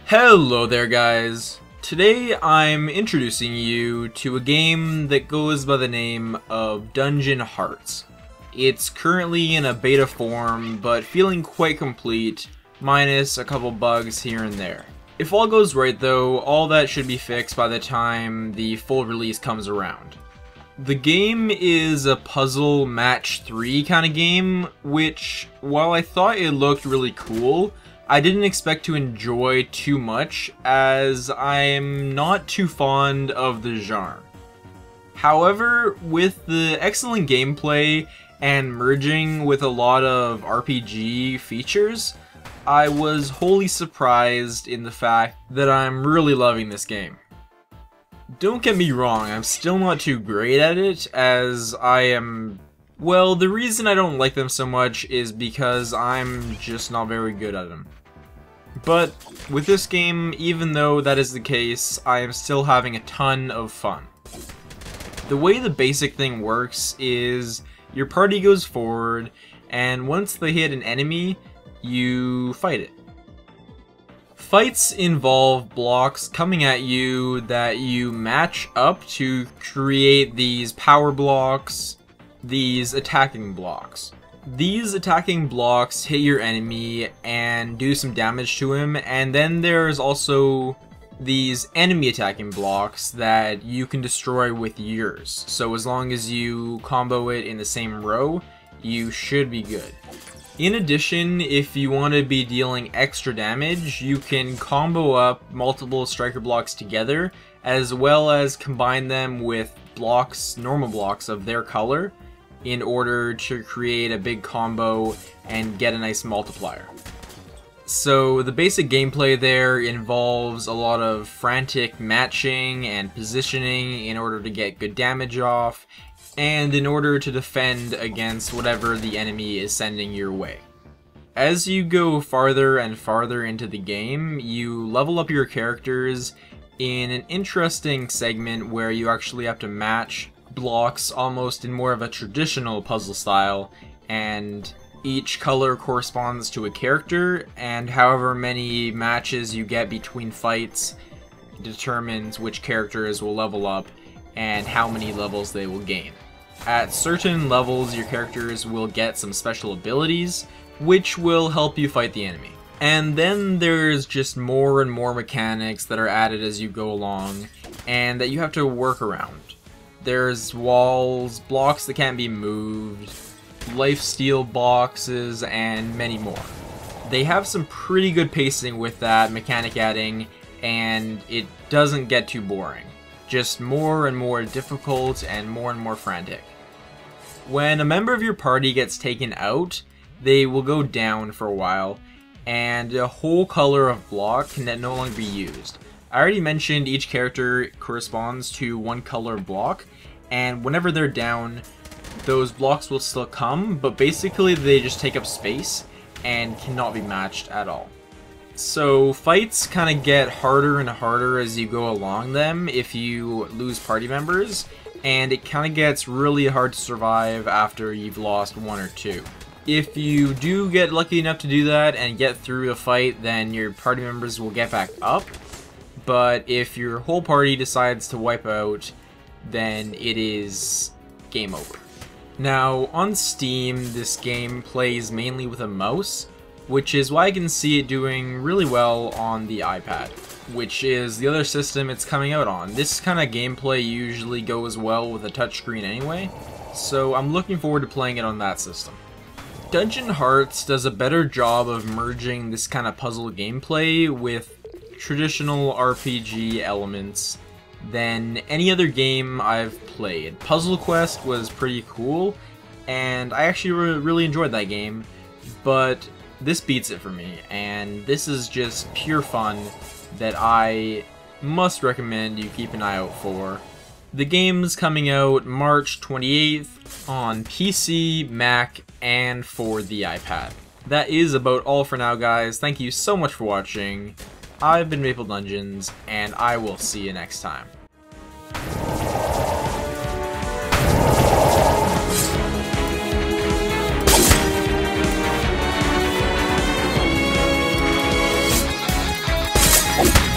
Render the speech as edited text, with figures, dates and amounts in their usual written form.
Hello there guys! Today I'm introducing you to a game that goes by the name of Dungeon Hearts. It's currently in a beta form, but feeling quite complete, minus a couple bugs here and there. If all goes right though, all that should be fixed by the time the full release comes around. The game is a puzzle match 3 kind of game, which, while I thought it looked really cool, I didn't expect to enjoy too much, as I'm not too fond of the genre. However, with the excellent gameplay and merging with a lot of RPG features, I was wholly surprised in the fact that I'm really loving this game. Don't get me wrong, I'm still not too great at it, as I am... Well, the reason I don't like them so much is because I'm just not very good at them. But with this game, even though that is the case, I am still having a ton of fun. The way the basic thing works is your party goes forward, and once they hit an enemy, you fight it. Fights involve blocks coming at you that you match up to create these power blocks, these attacking blocks. These attacking blocks hit your enemy and do some damage to him, and then there's also these enemy attacking blocks that you can destroy with yours. So as long as you combo it in the same row, you should be good. In addition, if you want to be dealing extra damage, you can combo up multiple striker blocks together, as well as combine them with blocks, normal blocks of their color, in order to create a big combo and get a nice multiplier. So the basic gameplay there involves a lot of frantic matching and positioning in order to get good damage off, and in order to defend against whatever the enemy is sending your way. As you go farther and farther into the game, you level up your characters in an interesting segment where you actually have to match blocks almost in more of a traditional puzzle style, and each color corresponds to a character, and however many matches you get between fights determines which characters will level up and how many levels they will gain. At certain levels, your characters will get some special abilities, which will help you fight the enemy. And then there's just more and more mechanics that are added as you go along, and that you have to work around. There's walls, blocks that can't be moved, lifesteal boxes, and many more. They have some pretty good pacing with that mechanic adding, and it doesn't get too boring. Just more and more difficult and more frantic. When a member of your party gets taken out, they will go down for a while, and a whole color of block can no longer be used. I already mentioned each character corresponds to one color block, and whenever they're down, those blocks will still come, but basically they just take up space and cannot be matched at all. So fights kind of get harder and harder as you go along them if you lose party members, and it kind of gets really hard to survive after you've lost one or two. If you do get lucky enough to do that and get through a fight, then your party members will get back up. But if your whole party decides to wipe out, then it is game over. Now, on Steam, this game plays mainly with a mouse, which is why I can see it doing really well on the iPad, which is the other system it's coming out on. This kind of gameplay usually goes well with a touchscreen anyway, so I'm looking forward to playing it on that system. Dungeon Hearts does a better job of merging this kind of puzzle gameplay with traditional RPG elements than any other game I've played. Puzzle Quest was pretty cool, and I actually really enjoyed that game, but this beats it for me, and this is just pure fun that I must recommend you keep an eye out for. The game's coming out March 28th on PC, Mac, and for the iPad. That is about all for now, guys. Thank you so much for watching. I've been Maple Dungeons, and I will see you next time. Bye.